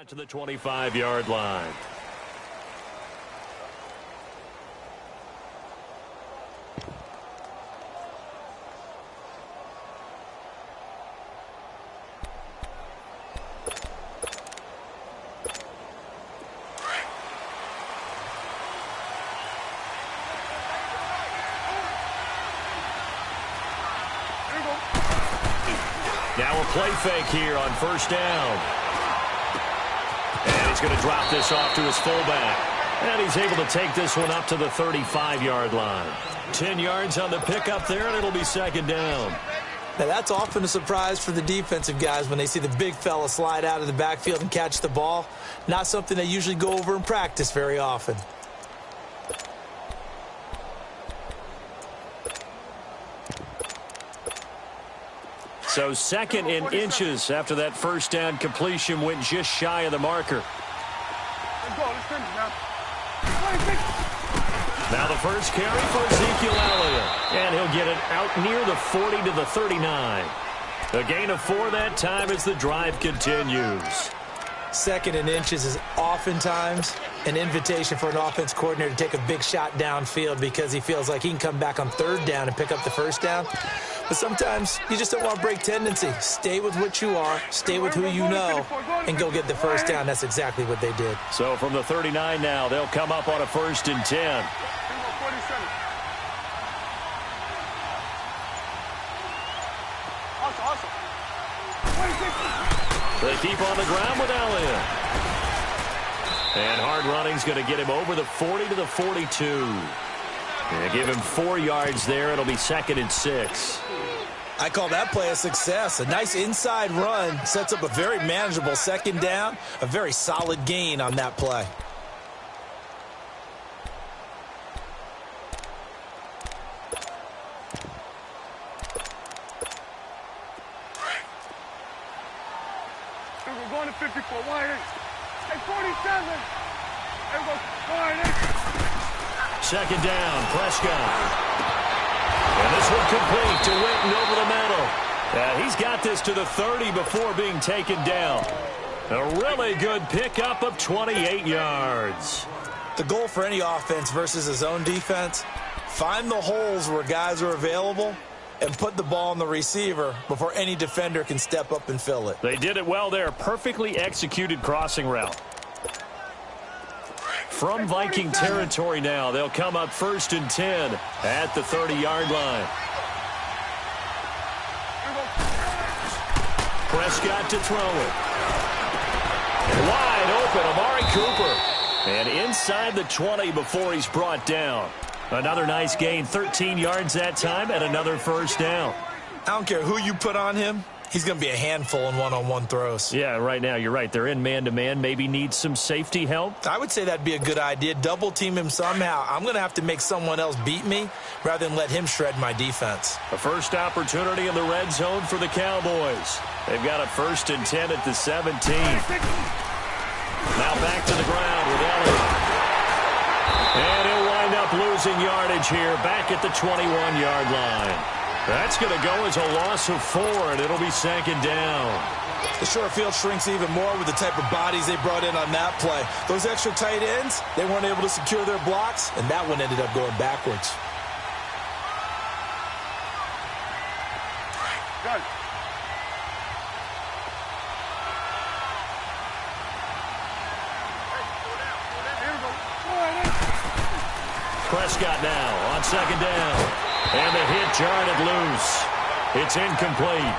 got to the 25-yard line. Now a play fake here on first down. And he's going to drop this off to his fullback. And he's able to take this one up to the 35-yard line. 10 yards on the pickup there, and it'll be second down. Now that's often a surprise for the defensive guys when they see the big fella slide out of the backfield and catch the ball. Not something they usually go over in practice very often. So second in inches after that first down completion went just shy of the marker. Now the first carry for Ezekiel Elliott. And he'll get it out near the 40 to the 39. A gain of 4 that time as the drive continues. Second in inches is oftentimes an invitation for an offense coordinator to take a big shot downfield because he feels like he can come back on third down and pick up the first down. But sometimes you just don't want to break tendency. Stay with what you are, stay with who you know, and go get the first down. That's exactly what they did. So from the 39 now, they'll come up on a 1st and 10. They keep on the ground with Elliott. And hard running's going to get him over the 40 to the 42. They give him 4 yards there. It'll be 2nd and 6. I call that play a success. A nice inside run sets up a very manageable second down. A very solid gain on that play. We're going to 54. 1-8. Hey, 47. There we go. 1-8. Second down, Prescott. And this one complete to Witten over the middle. He's got this to the 30 before being taken down. A really good pickup of 28 yards. The goal for any offense versus his own defense, find the holes where guys are available and put the ball on the receiver before any defender can step up and fill it. They did it well there. Perfectly executed crossing route. From Viking territory now, they'll come up 1st and 10 at the 30-yard line. Prescott to throw it. Wide open, Amari Cooper. And inside the 20 before he's brought down. Another nice gain, 13 yards that time, and another first down. I don't care who you put on him. He's going to be a handful in one-on-one throws. Yeah, right now, you're right. They're in man-to-man. Maybe need some safety help. I would say that'd be a good idea. Double team him somehow. I'm going to have to make someone else beat me rather than let him shred my defense. A first opportunity in the red zone for the Cowboys. They've got a 1st and 10 at the 17. Now back to the ground with Elliott. And he'll wind up losing yardage here back at the 21-yard line. That's going to go as a loss of 4, and it'll be 2nd down. The short field shrinks even more with the type of bodies they brought in on that play. Those extra tight ends, they weren't able to secure their blocks, and that one ended up going backwards. Good. Prescott now on 2nd down. And the hit jarred it loose. It's incomplete.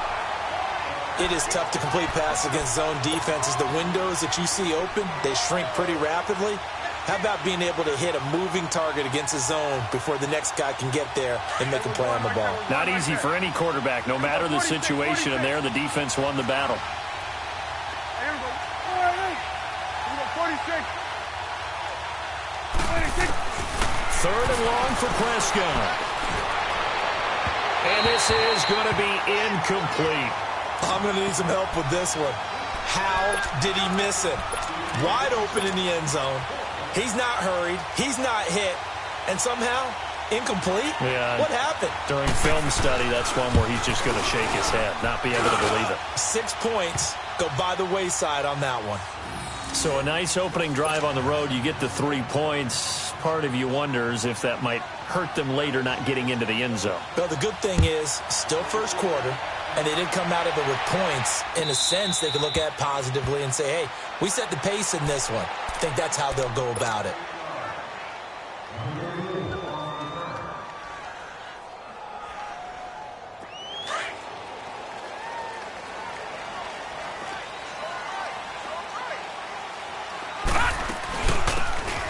It is tough to complete passes against zone defenses. The windows that you see open, they shrink pretty rapidly. How about being able to hit a moving target against a zone before the next guy can get there and make a play on the ball? Not easy for any quarterback, no matter the situation, and there the defense won the battle. Here we go. 46. 3rd and long for Prescott. And this is going to be incomplete. I'm going to need some help with this one. How did he miss it? Wide open in the end zone. He's not hurried. He's not hit. And somehow, incomplete? Yeah. What happened? During film study, that's one where he's just going to shake his head, not be able to believe it. 6 points go by the wayside on that one. So a nice opening drive on the road. You get the 3 points. Part of you wonders if that might hurt them later not getting into the end zone. Well, the good thing is, still first quarter, and they didn't come out of it with points. In a sense, they can look at it positively and say, hey, we set the pace in this one. I think that's how they'll go about it.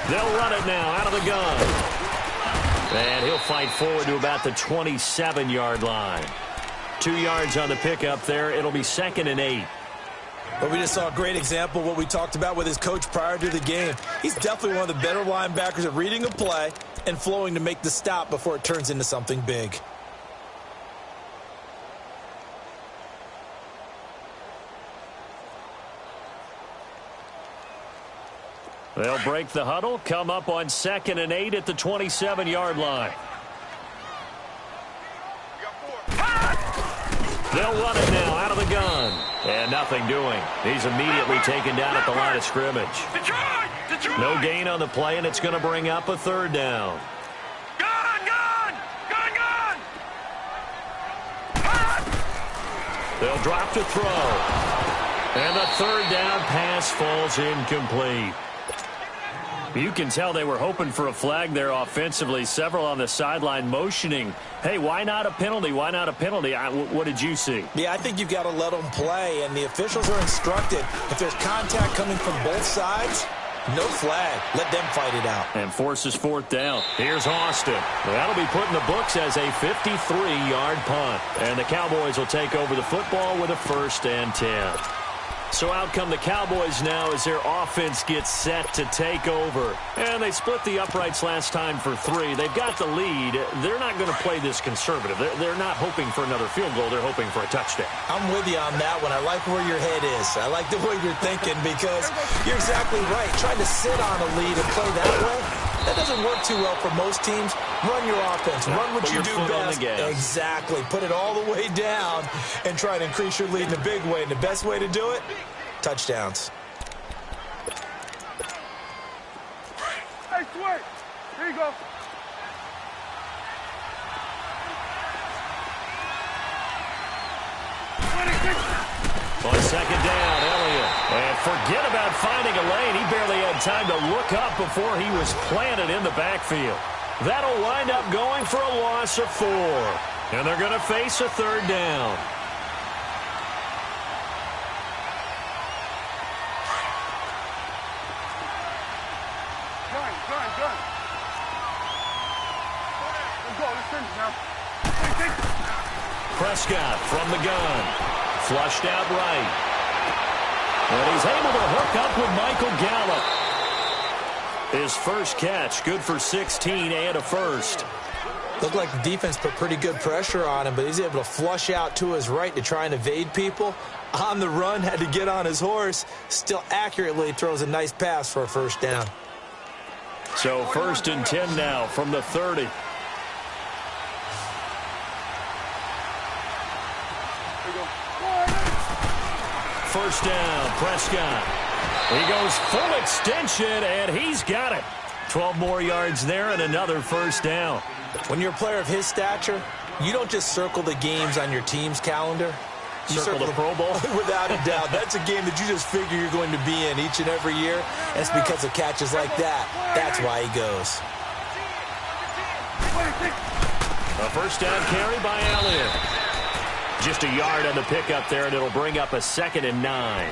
They'll run it now out of the gun. And he'll fight forward to about the 27-yard line. 2 yards on the pickup there. It'll be 2nd and 8. But we just saw a great example of what we talked about with his coach prior to the game. He's definitely one of the better linebackers at reading a play and flowing to make the stop before it turns into something big. They'll break the huddle, come up on 2nd and 8 at the 27-yard line. They'll run it now out of the gun. And nothing doing. He's immediately taken down at the line of scrimmage. No gain on the play, and it's going to bring up a 3rd down. They'll drop to throw. And the 3rd down pass falls incomplete. You can tell they were hoping for a flag there offensively. Several on the sideline motioning, hey, why not a penalty? Why not a penalty? What did you see? Yeah, I think you've got to let them play, and the officials are instructed. If there's contact coming from both sides, no flag. Let them fight it out. And forces 4th down. Here's Austin. That'll be put in the books as a 53-yard punt. And the Cowboys will take over the football with a 1st and 10. So out come the Cowboys now as their offense gets set to take over. And they split the uprights last time for 3. They've got the lead. They're not going to play this conservative. They're not hoping for another field goal. They're hoping for a touchdown. I'm with you on that one. I like where your head is. I like the way you're thinking because you're exactly right. Trying to sit on a lead and play that way, that doesn't work too well for most teams. Run your offense. Run what you do best. Exactly. Put it all the way down and try to increase your lead in a big way. And the best way to do it, touchdowns. Hey, Sway. Here you go. On 2nd down, Elliott. And forget about finding a lane. He barely had time to look up before he was planted in the backfield. That'll wind up going for a loss of 4. And they're going to face a 3rd down. Gun. Let's go. Let's finish now. Prescott from the gun. Flushed out right. And he's able to hook up with Michael Gallup. His first catch, good for 16 and a 1st. Looked like the defense put pretty good pressure on him, but he's able to flush out to his right to try and evade people. On the run, had to get on his horse. Still accurately throws a nice pass for a 1st down. So 1st and 10 now from the 30. First down, Prescott. He goes full extension, and he's got it. 12 more yards there and another 1st down. When you're a player of his stature, you don't just circle the games on your team's calendar. You circle the Pro Bowl? Without a doubt. That's a game that you just figure you're going to be in each and every year. And it's because of catches like that. That's why he goes. A 1st down carry by Elliott. Just a yard on the pickup there, and it'll bring up a 2nd and 9.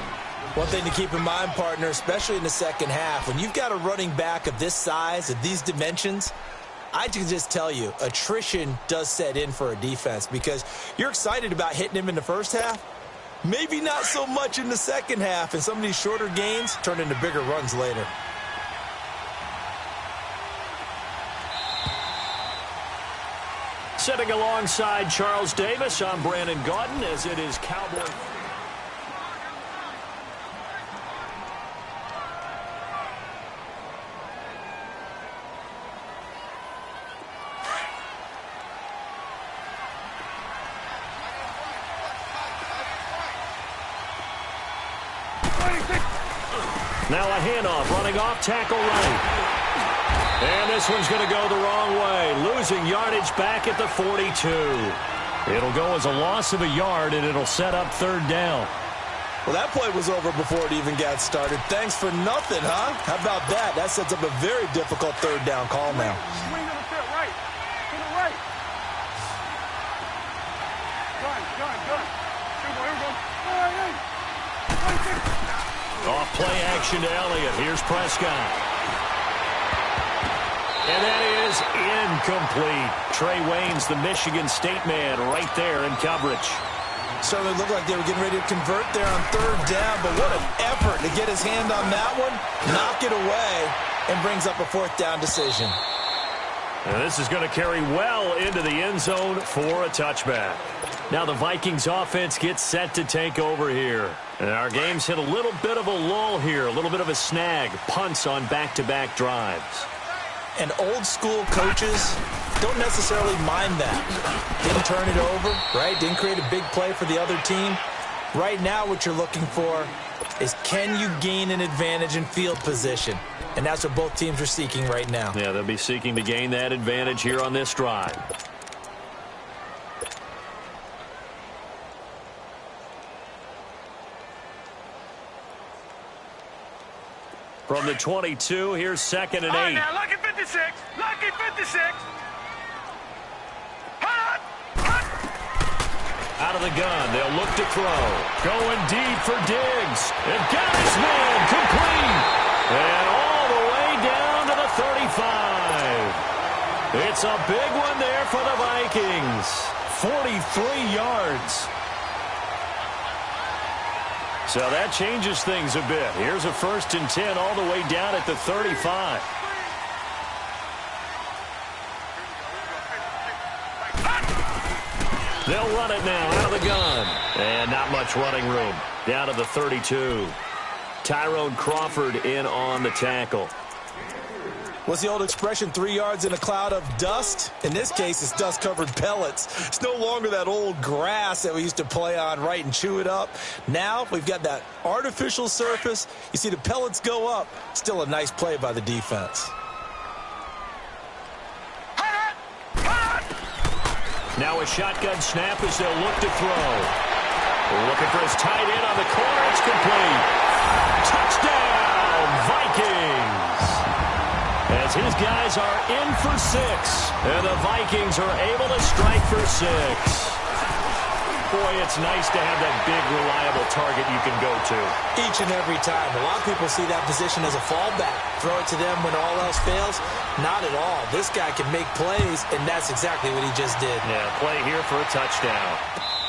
One thing to keep in mind, partner, especially in the second half, when you've got a running back of this size, of these dimensions, I can just tell you, attrition does set in for a defense because you're excited about hitting him in the first half. Maybe not so much in the second half, and some of these shorter gains turn into bigger runs later. Sitting alongside Charles Davis, I'm Brandon Gaudin as it is Cowboy. Now a handoff, running off, tackle right. And this one's going to go the wrong way, losing yardage back at the 42. It'll go as a loss of a yard, and it'll set up third down. Well, that play was over before it even got started. Thanks for nothing, huh? How about that? That sets up a very difficult third down call now. Swing to the fit, right. To the right. Gun. Here we go. All right, Off play action to Elliott. Here's Prescott. And that is incomplete. Trey Waynes, the Michigan State man, right there in coverage. Certainly looked like they were getting ready to convert there on third down, but what an effort to get his hand on that one, knock it away, and brings up a fourth down decision. And this is going to carry well into the end zone for a touchback. Now the Vikings offense gets set to take over here. And our game's hit a little bit of a lull here, a little bit of a snag, punts on back-to-back drives. And old-school coaches don't necessarily mind that. Didn't turn it over, right? Didn't create a big play for the other team. Right now what you're looking for is, can you gain an advantage in field position? And that's what both teams are seeking right now. Yeah, they'll be seeking to gain that advantage here on this drive. From the 22, here's 2nd and 8. All right, now, lucky 56. Lucky 56. Hot. Out of the gun, they'll look to throw. Going deep for Diggs. And got his man complete. And all the way down to the 35. It's a big one there for the Vikings. 43 yards. So that changes things a bit. Here's a 1st and 10 all the way down at the 35. They'll run it now out of the gun. And not much running room. Down to the 32. Tyrone Crawford in on the tackle. What's the old expression, 3 yards in a cloud of dust? In this case, it's dust-covered pellets. It's no longer that old grass that we used to play on, right, and chew it up. Now we've got that artificial surface. You see the pellets go up. Still a nice play by the defense. Now a shotgun snap as they'll look to throw. Looking for his tight end on the corner. It's complete. Touchdown, Vikings. As his guys are in for 6. And the Vikings are able to strike for 6. Boy, it's nice to have that big, reliable target you can go to. Each and every time. A lot of people see that position as a fallback. Throw it to them when all else fails. Not at all. This guy can make plays, and that's exactly what he just did. Yeah, play here for a touchdown.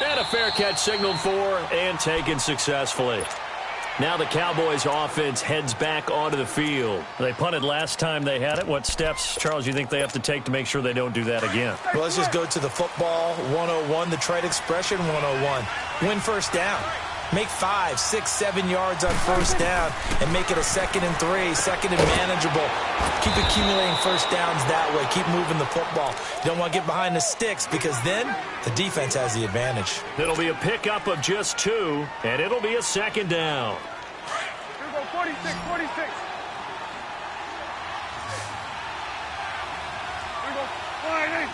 And a fair catch signaled for and taken successfully. Now the Cowboys offense heads back onto the field. They punted last time they had it. What steps, Charles, you think they have to take to make sure they don't do that again? Well, let's just go to the football 101, the trade expression 101. Win first down. Make 5, 6, 7 yards on first down and make it a 2nd and 3, 2nd and manageable. Keep accumulating first downs that way. Keep moving the football. You don't want to get behind the sticks because then the defense has the advantage. It'll be a pickup of just 2, and it'll be a 2nd down. Here we go, 46. Here we go. All right, hey.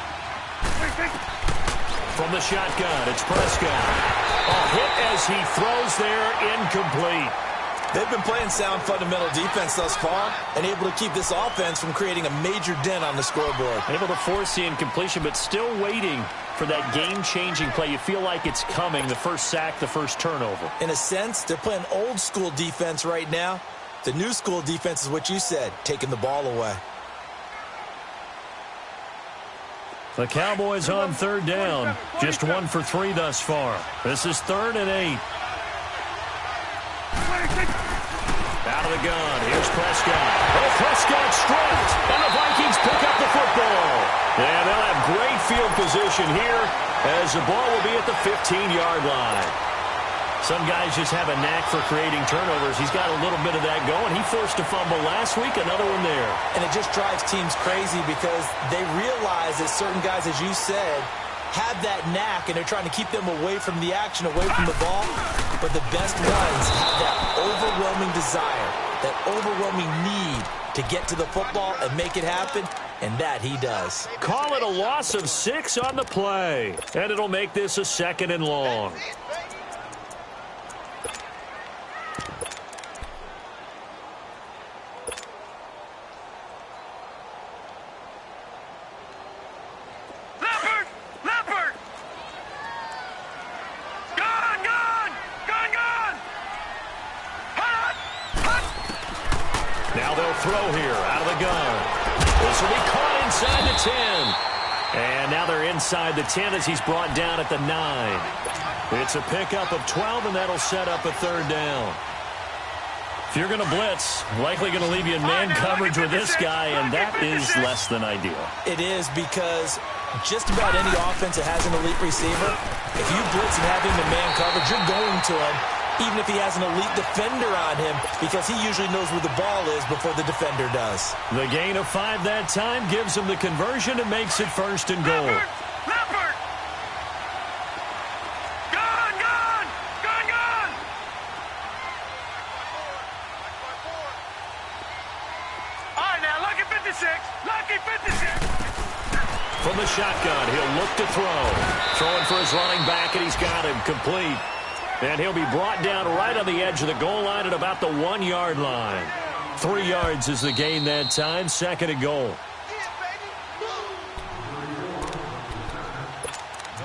From the shotgun, it's Prescott. A hit as he throws there, incomplete. They've been playing sound fundamental defense thus far and able to keep this offense from creating a major dent on the scoreboard. Able to force the incompletion, but still waiting for that game-changing play. You feel like it's coming, the first sack, the first turnover. In a sense, they're playing old-school defense right now. The new-school defense is what you said, taking the ball away. The Cowboys on third down. Just 1 for 3 thus far. This is 3rd and 8. Out of the gun. Here's Prescott. Oh, Prescott stripped. And the Vikings pick up the football. And they'll have great field position here as the ball will be at the 15-yard line. Some guys just have a knack for creating turnovers. He's got a little bit of that going. He forced a fumble last week, another one there. And it just drives teams crazy because they realize that certain guys, as you said, have that knack, and they're trying to keep them away from the action, away from the ball. But the best ones have that overwhelming desire that overwhelming need to get to the football and make it happen, and that he does. Call it a loss of 6 on the play, and it'll make this a 2nd and long. Now they'll throw here out of the gun. This will be caught inside the 10. And now they're inside the 10 as he's brought down at the 9. It's a pickup of 12, and that'll set up a 3rd down. If you're going to blitz, likely going to leave you in man coverage with this guy, and that is less than ideal. It is, because just about any offense that has an elite receiver, if you blitz and have him in man coverage, you're going to him, even if he has an elite defender on him, because he usually knows where the ball is before the defender does. The gain of 5 that time gives him the conversion and makes it 1st and goal. From the shotgun, he'll look to throw. Throwing for his running back, and he's got him complete. And he'll be brought down right on the edge of the goal line at about the 1-yard line. 3 yards is the gain that time, 2nd and goal.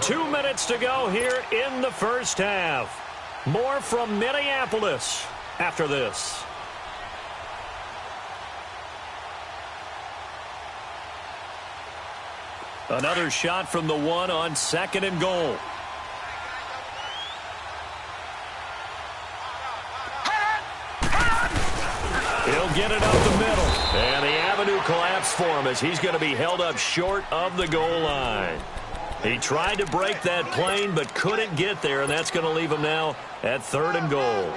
2 minutes to go here in the first half. More from Minneapolis after this. Another shot from the 1 on 2nd and goal. He'll get it up the middle. And the avenue collapsed for him as he's going to be held up short of the goal line. He tried to break that plane but couldn't get there, and that's going to leave him now at 3rd and goal.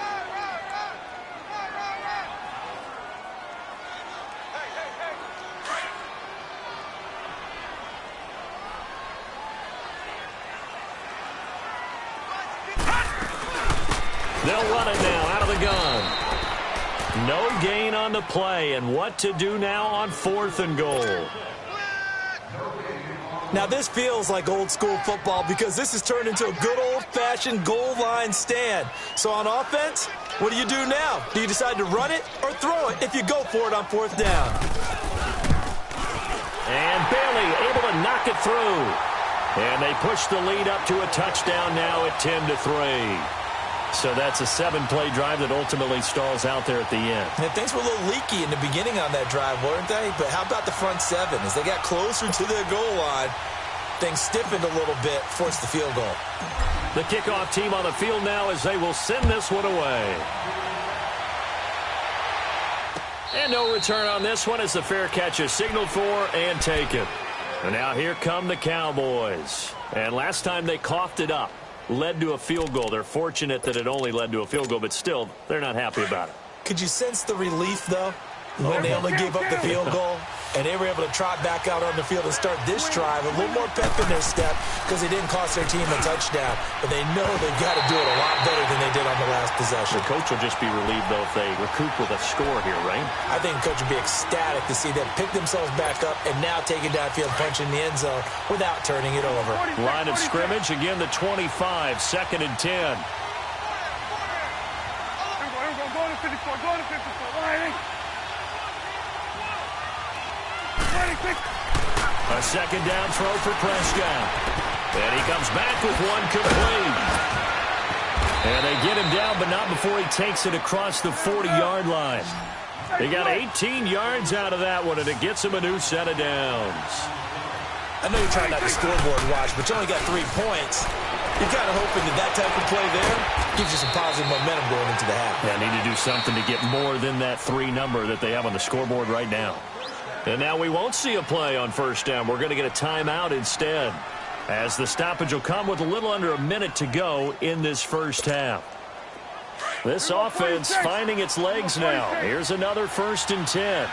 They'll run it now out of the gun. No gain on the play, and what to do now on 4th and goal. Now this feels like old school football, because this has turned into a good old-fashioned goal line stand. So on offense, what do you do now? Do you decide to run it or throw it if you go for it on 4th down? And Bailey able to knock it through. And they push the lead up to a touchdown now at 10-3. So that's a 7-play drive that ultimately stalls out there at the end. And things were a little leaky in the beginning on that drive, weren't they? But how about the front 7? As they got closer to their goal line, things stiffened a little bit, forced the field goal. The kickoff team on the field now as they will send this one away. And no return on this one as the fair catch is signaled for and taken. And now here come the Cowboys. And last time they coughed it up. Led to a field goal. They're fortunate that it only led to a field goal, but still, they're not happy about it. Could you sense the relief, though, when they only gave up the field goal? And they were able to trot back out on the field and start this drive. A little more pep in their step because they didn't cost their team a touchdown. But they know they've got to do it a lot better than they did on the last possession. The coach will just be relieved, though, if they recoup with a score here, right? I think the coach would be ecstatic to see them pick themselves back up and now take it downfield, punch in the end zone without turning it over. Line of scrimmage, again, the 25, 2nd and 10. Go to 54, go to 54, lining. A 2nd down throw for Prescott. And he comes back with one complete. And they get him down, but not before he takes it across the 40-yard line. They got 18 yards out of that one, and it gets him a new set of downs. I know you're trying not to scoreboard watch, but you only got 3 points. You're kind of hoping that type of play there gives you some positive momentum going into the half. Yeah, need to do something to get more than that 3 number that they have on the scoreboard right now. And now we won't see a play on 1st down. We're going to get a timeout instead, as the stoppage will come with a little under a minute to go in this first half. This offense finding its legs now. Here's another 1st and 10.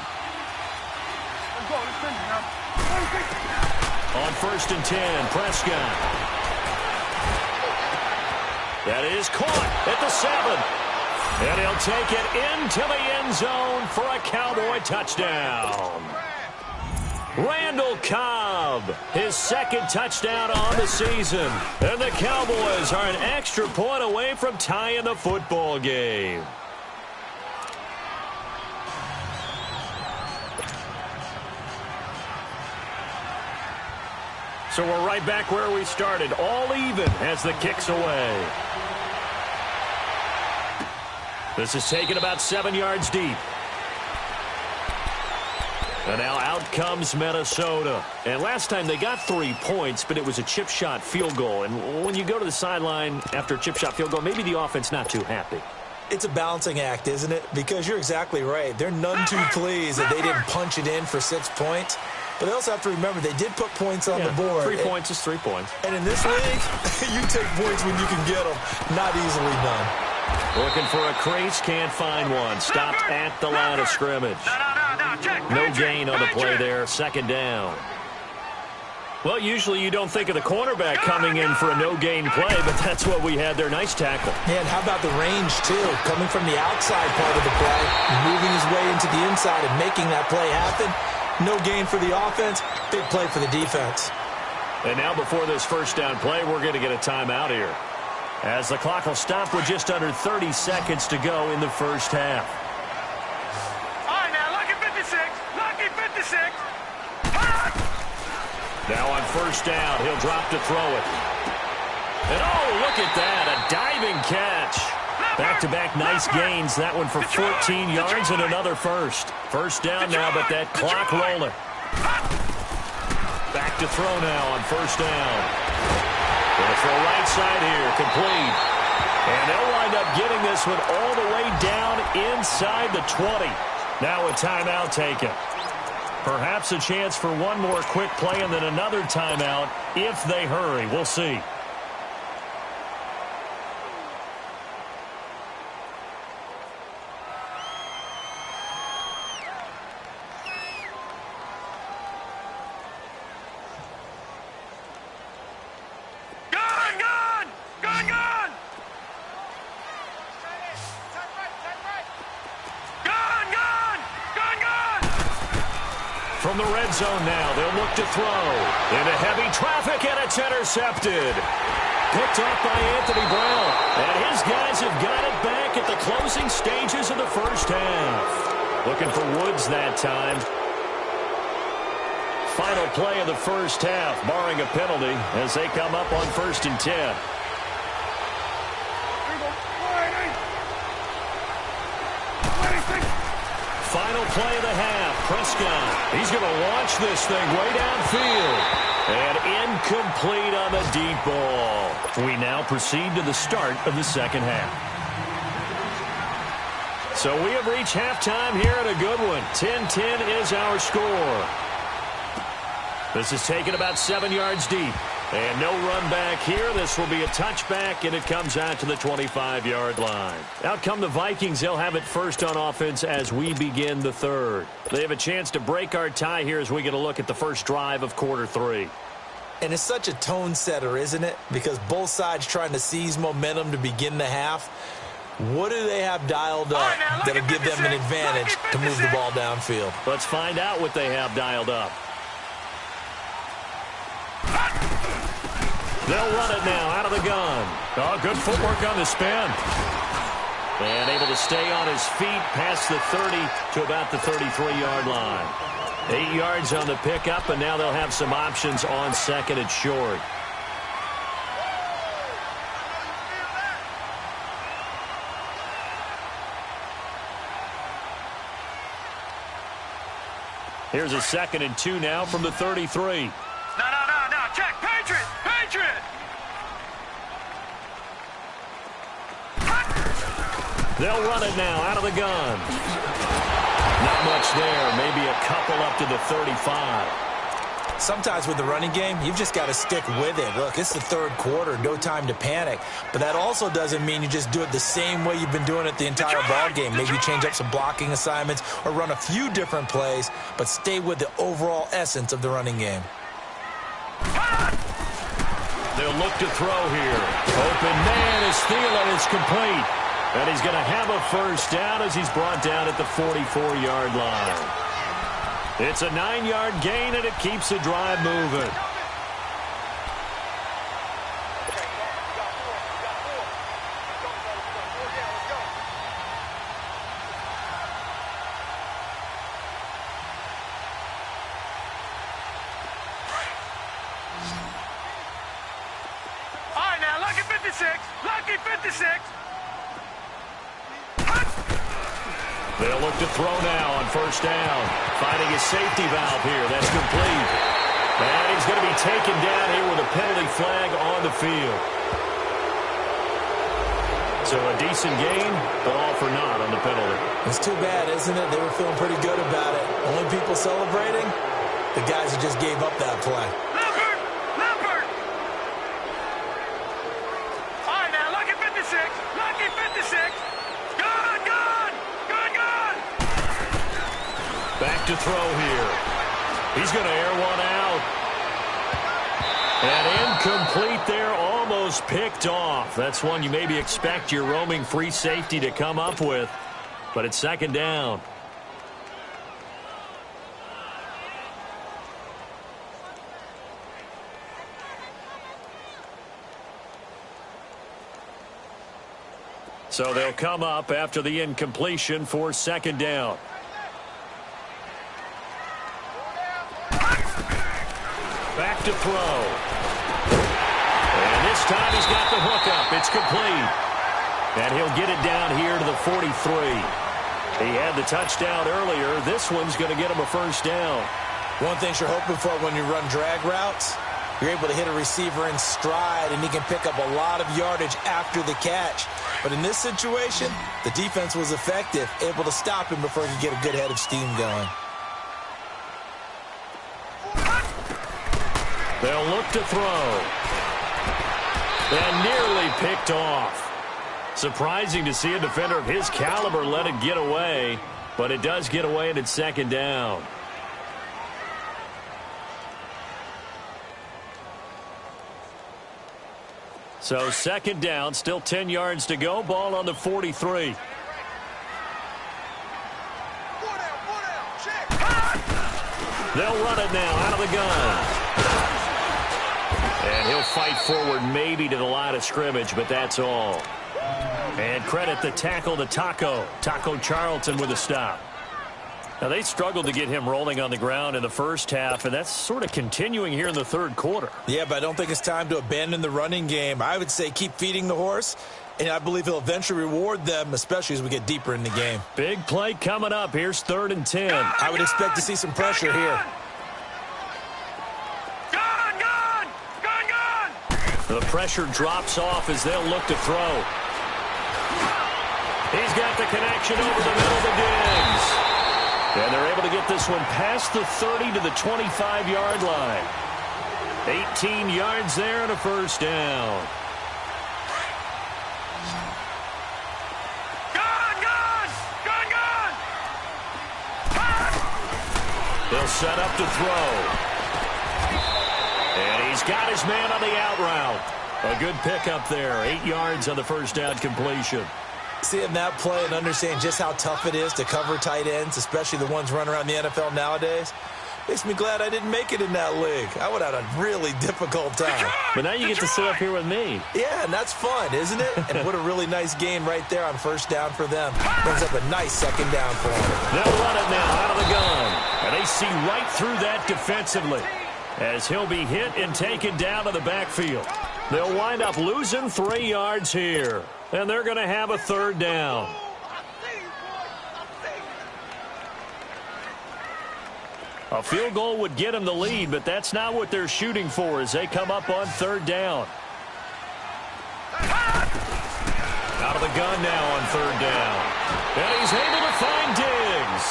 On 1st and 10, Prescott. That is caught at the 7. And he'll take it into the end zone for a Cowboy touchdown. Randall Cobb, his second touchdown on the season. And the Cowboys are an extra point away from tying the football game. So we're right back where we started, all even as the kick's away. This is taken about 7 yards deep. And now out comes Minnesota. And last time they got 3 points, but it was a chip shot field goal. And when you go to the sideline after a chip shot field goal, maybe the offense not too happy. It's a balancing act, isn't it? Because you're exactly right. They're none too pleased that they didn't punch it in for 6 points. But they also have to remember they did put points on the board. 3 points is 3 points. And in this league, you take points when you can get them. Not easily done. Looking for a crease, can't find one. Stopped at the line of scrimmage. No gain on the play there, second down. Well, usually you don't think of the cornerback coming in for a no-gain play, but that's what we had there. Nice tackle. And how about the range, too? Coming from the outside part of the play, moving his way into the inside and making that play happen. No gain for the offense, big play for the defense. And now before this first down play, we're going to get a timeout here, as the clock will stop with just under 30 seconds to go in the first half. All right, now, lucky 56. Lucky 56. Now on first down, he'll drop to throw it. And oh, look at that, a diving catch. Back-to-back nice gains, that one for 14 yards and another first. First down now, but that clock rolling. Back to throw now on first down. Gonna throw right side here, complete. And they'll wind up getting this one all the way down inside the 20. Now a timeout taken. Perhaps a chance for one more quick play and then another timeout if they hurry. We'll see. From the red zone now, they'll look to throw. Into heavy traffic, and it's intercepted. Picked off by Anthony Brown. And his guys have got it back at the closing stages of the first half. Looking for Woods that time. Final play of the first half, barring a penalty, as they come up on 1st and 10. Final play of the half. Prescott, he's going to launch this thing way downfield. And incomplete on the deep ball. We now proceed to the start of the second half. So we have reached halftime here at a good one. 10-10 is our score. This is taken about 7 yards deep. And no run back here. This will be a touchback, and it comes out to the 25-yard line. Out come the Vikings. They'll have it first on offense as we begin the third. They have a chance to break our tie here as we get a look at the first drive of quarter 3. And it's such a tone setter, isn't it? Because both sides trying to seize momentum to begin the half. What do they have dialed up that'll give them an advantage to move the ball downfield? Let's find out what they have dialed up. They'll run it now out of the gun. Oh, good footwork on the spin. And able to stay on his feet past the 30 to about the 33-yard line. 8 yards on the pickup, and now they'll have some options on second and short. Here's a 2nd and 2 now from the 33. No, check, Patriot! They'll run it now out of the gun. Not much there, maybe a couple up to the 35. Sometimes with the running game, you've just got to stick with it. Look, it's the third quarter, no time to panic. But that also doesn't mean you just do it the same way you've been doing it the entire ball game. Maybe change up some blocking assignments or run a few different plays, but stay with the overall essence of the running game. They'll look to throw here. Open man is Thielen. It's complete. And he's going to have a first down as he's brought down at the 44-yard line. It's a 9-yard gain, and it keeps the drive moving. All right, now, lucky 56. Lucky 56. They'll look to throw now on first down. Finding his safety valve here. That's complete. And he's going to be taken down here with a penalty flag on the field. So a decent gain, but all for naught on the penalty. It's too bad, isn't it? They were feeling pretty good about it. Only people celebrating? The guys who just gave up that play. Leopard! Leopard! All right, now, lucky 56. Lucky 56. Good, good. Good, good. Back to throw here. He's going to air one out. And incomplete there, almost picked off. That's one you maybe expect your roaming free safety to come up with. But it's second down. So they'll come up after the incompletion for second down. Back to throw. And this time he's got the hookup. It's complete. And he'll get it down here to the 43. He had the touchdown earlier. This one's going to get him a first down. One thing you're hoping for when you run drag routes, you're able to hit a receiver in stride, and he can pick up a lot of yardage after the catch. But in this situation, the defense was effective, able to stop him before he could get a good head of steam going. They'll look to throw. And nearly picked off. Surprising to see a defender of his caliber let it get away, but it does get away and it's second down. So second down, still 10 yards to go, ball on the 43. They'll run it now out of the gun. And he'll fight forward maybe to the line of scrimmage, but that's all. And credit the tackle to Taco Charlton with a stop. Now, they struggled to get him rolling on the ground in the first half, and that's sort of continuing here in the third quarter. Yeah, but I don't think it's time to abandon the running game. I would say keep feeding the horse, and I believe he'll eventually reward them, especially as we get deeper in the game. Big play coming up. Here's 3rd and 10. I would expect to see some pressure here. The pressure drops off as they'll look to throw. He's got the connection over the middle to Diggs. And they're able to get this one past the 30 to the 25-yard line. 18 yards there and a first down. They'll set up to throw. And he's got his man on the out route. A good pickup there. 8 yards on the first down completion. Seeing that play and understanding just how tough it is to cover tight ends, especially the ones running around the NFL nowadays, makes me glad I didn't make it in that league. I would have had a really difficult time. But now you get to sit up here with me. Yeah, and that's fun, isn't it? And what a really nice game right there on first down for them. Brings up a nice second down for them. They'll run it now out of the gun. And they see right through that defensively as he'll be hit and taken down to the backfield. They'll wind up losing 3 yards here. And they're going to have a third down. A field goal would get them the lead, but that's not what they're shooting for as they come up on third down. Out of the gun now on third down. And he's able to find Diggs.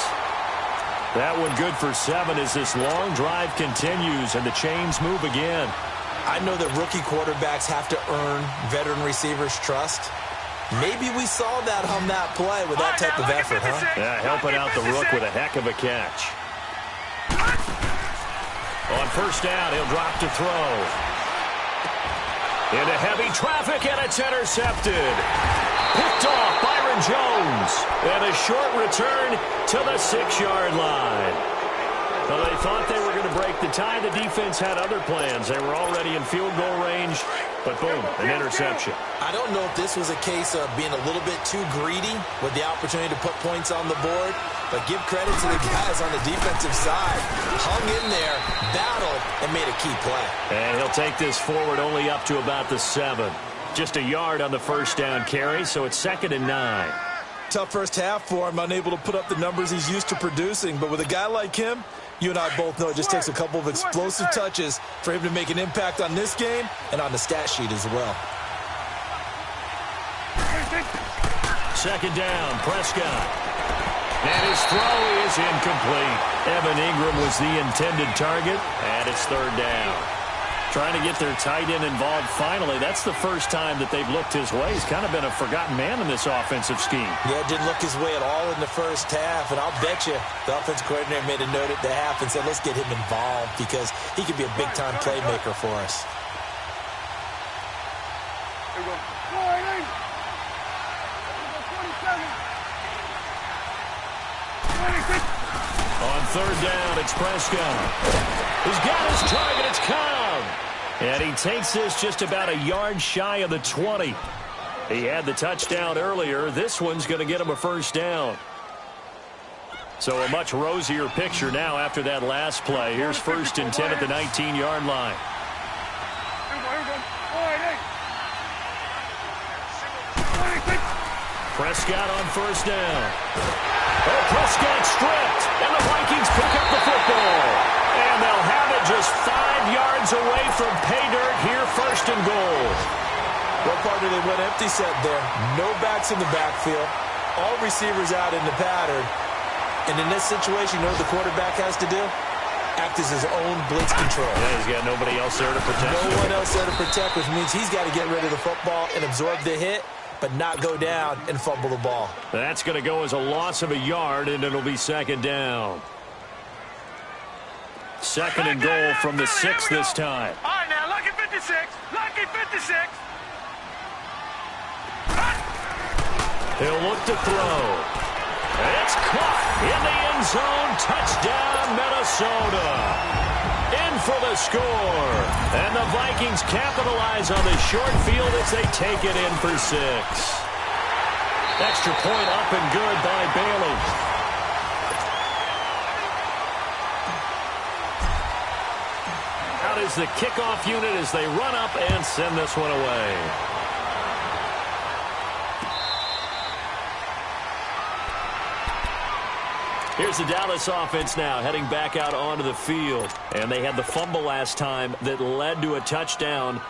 That one good for 7 as this long drive continues and the chains move again. I know that rookie quarterbacks have to earn veteran receivers' trust. Maybe we saw that on that play with that type of effort, huh? Yeah, helping out the rook with a heck of a catch. On first down, he'll drop to throw. Into heavy traffic, and it's intercepted. Picked off Byron Jones. And a short return to the 6-yard line. Well, they thought they were going to break the tie. The defense had other plans. They were already in field goal range, but boom, an interception. I don't know if this was a case of being a little bit too greedy with the opportunity to put points on the board, but give credit to the guys on the defensive side. Hung in there, battled, and made a key play. And he'll take this forward only up to about the 7. Just a yard on the first down carry, so it's 2nd and 9. Tough first half for him, unable to put up the numbers he's used to producing, but with a guy like him, you and I both know it just takes a couple of explosive touches for him to make an impact on this game and on the stat sheet as well. 2nd down, Prescott. And his throw is incomplete. Evan Ingram was the intended target, and it's 3rd down. Trying to get their tight end involved finally. That's the first time that they've looked his way. He's kind of been a forgotten man in this offensive scheme. Yeah, didn't look his way at all in the first half, and I'll bet you the offense coordinator made a note at the half and said, let's get him involved because he could be a big-time playmaker for us. On 3rd down, it's Prescott. He's got his target. It's Cobb. And he takes this just about a yard shy of the 20. He had the touchdown earlier. This one's going to get him a first down. So a much rosier picture now after that last play. Here's 1st and 10 at the 19-yard line. Prescott on 1st down. Oh, Prescott stripped, and the Vikings pick up the football. And they'll have it just 5 yards away from pay dirt here, 1st and goal. What part did they went empty set there? No backs in the backfield. All receivers out in the pattern. And in this situation, you know what the quarterback has to do? Act as his own blitz control. Yeah, he's got nobody else there to protect him. No one else there to protect, which means he's got to get rid of the football and absorb the hit, but not go down and fumble the ball. That's going to go as a loss of a yard, and it'll be 2nd down. 2nd and goal from the 6 this time. All right, now, lucky 56. Lucky 56. He'll look to throw. It's caught in the end zone. Touchdown, Minnesota. In for the score. And the Vikings capitalize on the short field as they take it in for 6. Extra point up and good by Bailey. Out is the kickoff unit as they run up and send this one away. Here's the Dallas offense now heading back out onto the field. And they had the fumble last time that led to a touchdown.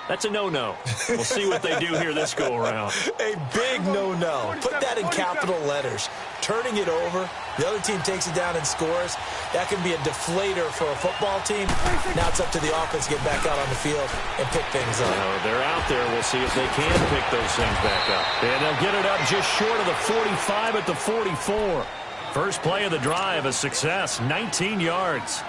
That's a no-no. We'll see what they do here this go-around. A big no-no. Put that in capital letters. Turning it over, the other team takes it down and scores. That can be a deflator for a football team. Now it's up to the offense to get back out on the field and pick things up. They're out there. We'll see if they can pick those things back up. And they'll get it up just short of the 45 at the 44. First play of the drive, a success, 19 yards.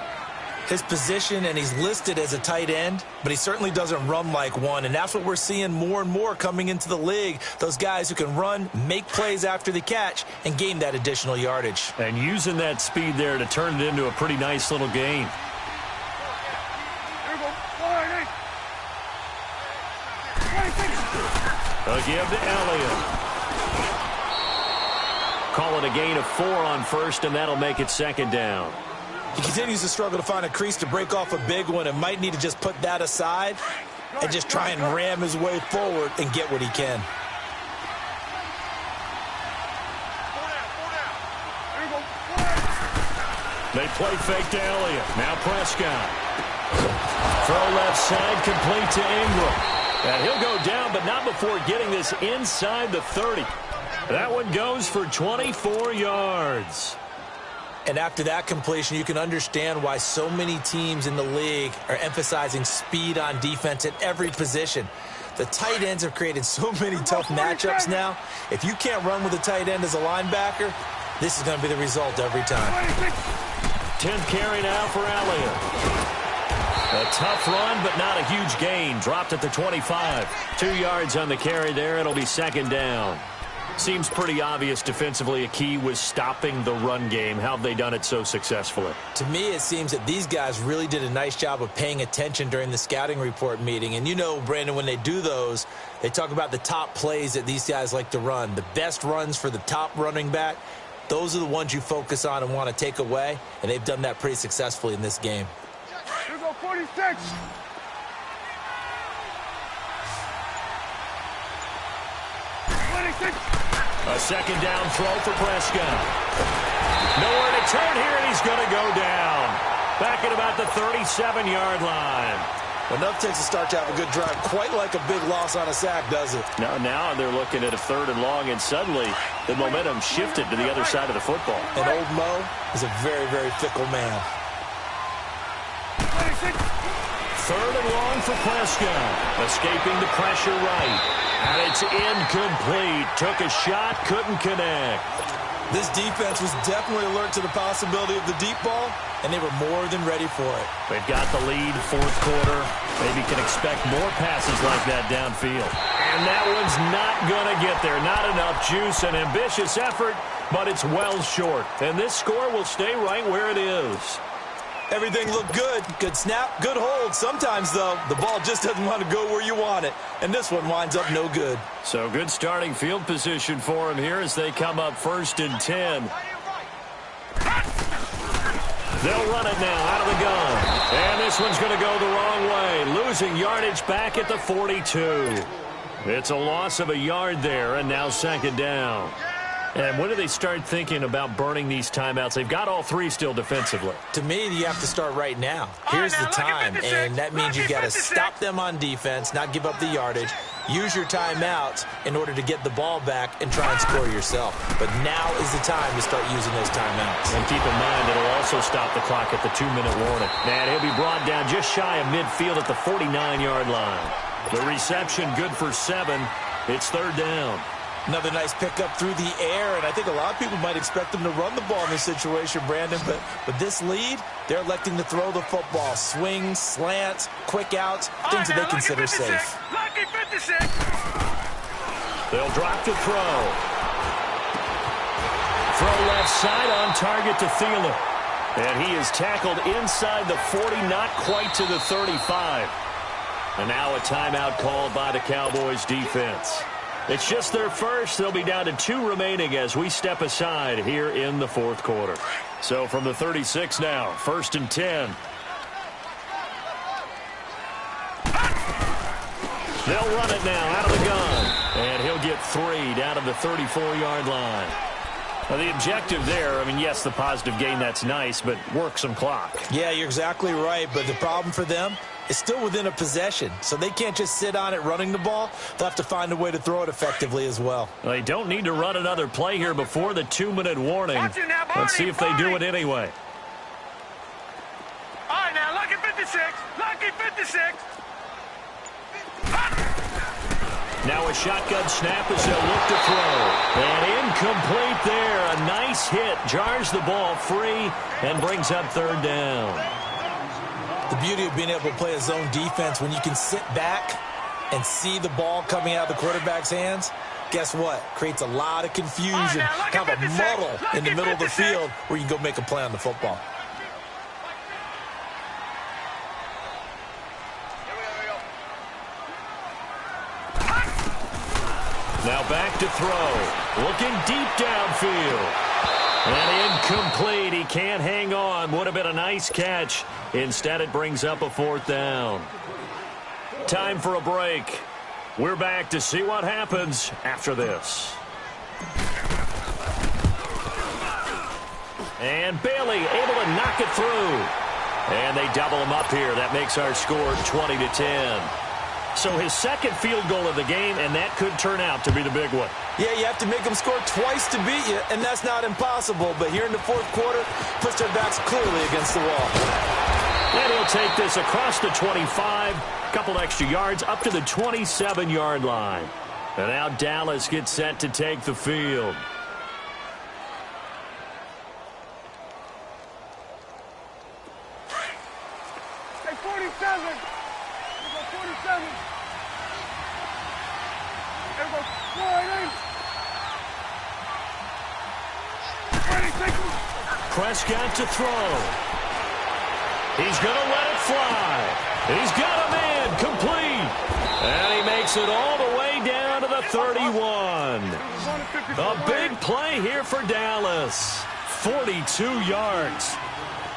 His position, and he's listed as a tight end, but he certainly doesn't run like one, and that's what we're seeing more and more coming into the league. Those guys who can run, make plays after the catch, and gain that additional yardage. And using that speed there to turn it into a pretty nice little gain. They'll give to Elliott. Call it a gain of 4 on 1st, and that'll make it 2nd down. He continues to struggle to find a crease to break off a big one and might need to just put that aside and just try and ram his way forward and get what he can. They play fake to Elliott. Now Prescott. Throw left side complete to Ingram. And he'll go down, but not before getting this inside the 30. That one goes for 24 yards. And after that completion, you can understand why so many teams in the league are emphasizing speed on defense at every position. The tight ends have created so many tough matchups now. If you can't run with a tight end as a linebacker, this is going to be the result every time. 10th carry now for Elliott. A tough run, but not a huge gain. Dropped at the 25. 2 yards on the carry there. It'll be second down. Seems pretty obvious defensively a key was stopping the run game. How have they done it so successfully? To me, it seems that these guys really did a nice job of paying attention during the scouting report meeting. And you know, Brandon, when they do those, they talk about the top plays that these guys like to run. The best runs for the top running back, those are the ones you focus on and want to take away. And they've done that pretty successfully in this game. Here go 46. A second down throw for Prescott. Nowhere to turn here, and he's going to go down. Back at about the 37-yard line. Enough takes a start to have a good drive. Quite like a big loss on a sack, does it? Now they're looking at a 3rd and long, and suddenly the momentum shifted to the other side of the football. And old Mo is a very, very fickle man. 3rd and long for Prescott. Escaping the pressure right. And it's incomplete. Took a shot, couldn't connect. This defense was definitely alert to the possibility of the deep ball, and they were more than ready for it. They've got the lead, 4th quarter. Maybe can expect more passes like that downfield. And that one's not going to get there. Not enough juice, an ambitious effort, but it's well short. And this score will stay right where it is. Everything looked good. Good snap, good hold. Sometimes, though, the ball just doesn't want to go where you want it. And this one winds up no good. So good starting field position for him here as they come up 1st and 10. They'll run it now out of the gun. And this one's going to go the wrong way. Losing yardage back at the 42. It's a loss of a yard there, and now second down. And when do they start thinking about burning these timeouts? They've got all 3 still defensively. To me, you have to start right now. Here's the time, and that means you got to stop them on defense, not give up the yardage, use your timeouts in order to get the ball back and try and score yourself. But now is the time to start using those timeouts. And keep in mind, it'll also stop the clock at the 2-minute warning. And he'll be brought down just shy of midfield at the 49-yard line. The reception good for 7. It's 3rd down. Another nice pickup through the air, and I think a lot of people might expect them to run the ball in this situation, Brandon, but with this lead, they're electing to throw the football. Swings, slants, quick outs, things that they consider safe. Lucky 56. They'll drop to throw. Throw left side on target to Thielen. And he is tackled inside the 40, not quite to the 35. And now a timeout called by the Cowboys defense. It's just their first. They'll be down to 2 remaining as we step aside here in the 4th quarter. So from the 36 now, 1st and 10. They'll run it now out of the gun. And he'll get 3 down to the 34-yard line. Now, the objective there, I mean, yes, the positive gain, that's nice, but work some clock. Yeah, you're exactly right, but the problem for them is still within a possession, so they can't just sit on it running the ball. They'll have to find a way to throw it effectively as well. They don't need to run another play here before the 2-minute warning. Let's see if they do it anyway. All right, now, lucky 56. Lucky 56. Now a shotgun snap as they'll look to throw. And incomplete there. A nice hit. Jars the ball free and brings up 3rd down. The beauty of being able to play a zone defense when you can sit back and see the ball coming out of the quarterback's hands, guess what? Creates a lot of confusion, kind of a muddle in the middle of the field where you can go make a play on the football. Now back to throw. Looking deep downfield. And incomplete. He can't hang on. Would have been a nice catch. Instead, it brings up a 4th down. Time for a break. We're back to see what happens after this. And Bailey able to knock it through. And they double him up here. That makes our score 20-10. So his 2nd field goal of the game, and that could turn out to be the big one. Yeah, you have to make them score twice to beat you, and that's not impossible. But here in the 4th quarter, puts their backs clearly against the wall. And he'll take this across the 25, couple extra yards up to the 27-yard line. And now Dallas gets set to take the field. Hey, 45. 47. Here go 47. Here go 26. Prescott to throw. He's going to let it fly. He's got a man complete. And he makes it all the way down to the 31. A big play here for Dallas. 42 yards.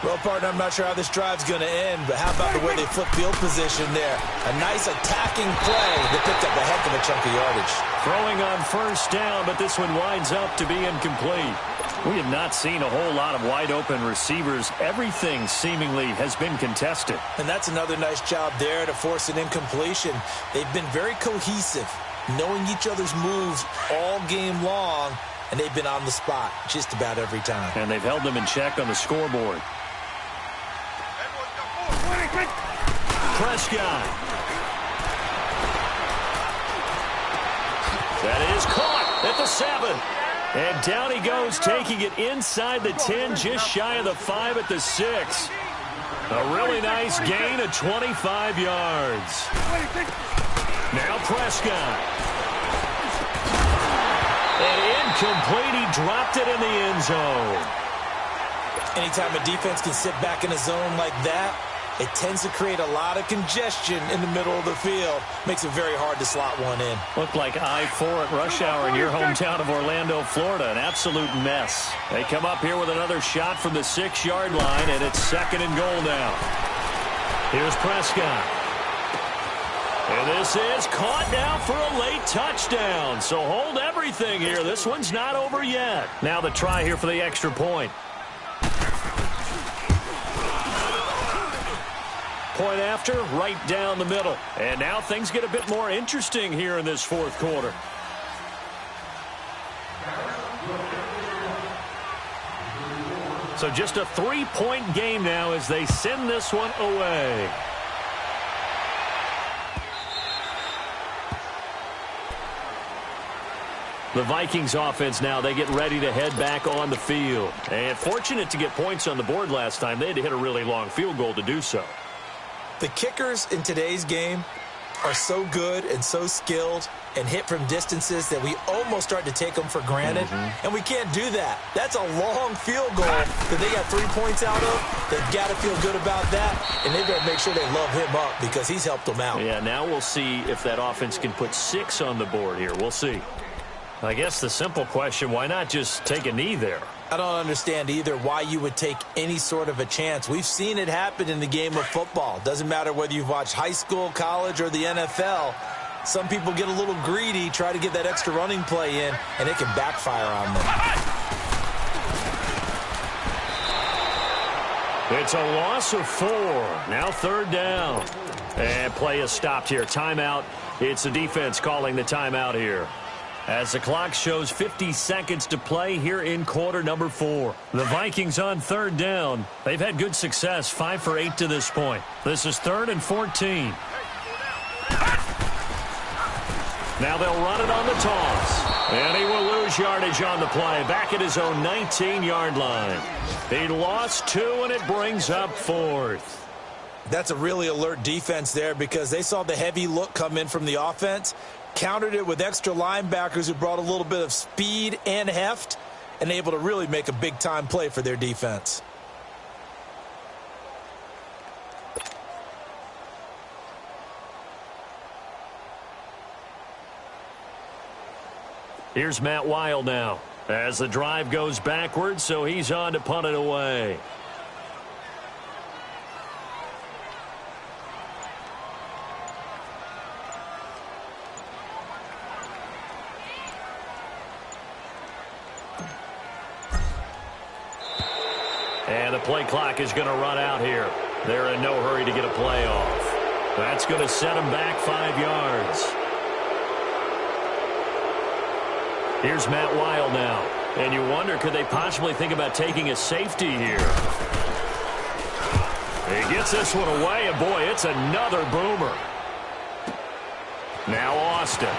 Well, partner, I'm not sure how this drive's going to end, but how about the way they flip field position there? A nice attacking play that picked up a heck of a chunk of yardage. Throwing on first down, but this one winds up to be incomplete. We have not seen a whole lot of wide-open receivers. Everything seemingly has been contested. And that's another nice job there to force an incompletion. They've been very cohesive, knowing each other's moves all game long, and they've been on the spot just about every time. And they've held them in check on the scoreboard. Prescott. That is caught at the 7. And down he goes, taking it inside the 10, just shy of the 5 at the 6. A really nice gain of 25 yards. Now Prescott. And incomplete, he dropped it in the end zone. Anytime a defense can sit back in a zone like that, it tends to create a lot of congestion in the middle of the field. Makes it very hard to slot one in. Looked like I-4 at rush hour in your hometown of Orlando, Florida. An absolute mess. They come up here with another shot from the 6-yard line, and it's 2nd and goal now. Here's Prescott. And this is caught now for a late touchdown. So hold everything here. This one's not over yet. Now the try here for the extra point. Point after, right down the middle. And now things get a bit more interesting here in this 4th quarter. So just a 3-point game now as they send this one away. The Vikings offense now, they get ready to head back on the field. And fortunate to get points on the board last time. They had to hit a really long field goal to do so. The kickers in today's game are so good and so skilled and hit from distances that we almost start to take them for granted. And we can't do that. That's a long field goal that they got 3 points out of. They've got to feel good about that, and they better make sure they love him up because he's helped them out. Yeah, now we'll see if that offense can put 6 on the board here. We'll see. I guess the simple question, why not just take a knee there? I don't understand either why you would take any sort of a chance. We've seen it happen in the game of football. Doesn't matter whether you've watched high school, college, or the NFL. Some people get a little greedy, try to get that extra running play in, and it can backfire on them. It's a loss of 4. Now 3rd down. And play is stopped here. Timeout. It's the defense calling the timeout here. As the clock shows 50 seconds to play here in quarter number 4. The Vikings on 3rd down. They've had good success, 5 for 8 to this point. This is 3rd and 14. Now they'll run it on the toss. And he will lose yardage on the play, back at his own 19-yard line. He lost 2, and it brings up 4th. That's a really alert defense there because they saw the heavy look come in from the offense, countered it with extra linebackers who brought a little bit of speed and heft, and able to really make a big-time play for their defense. Here's Matt Weil now as the drive goes backwards, so he's on to punt it away. And the play clock is going to run out here. They're in no hurry to get a play off. That's going to set them back 5 yards. Here's Matt Weil now. And you wonder, could they possibly think about taking a safety here? He gets this one away, and boy, it's another boomer. Now Austin.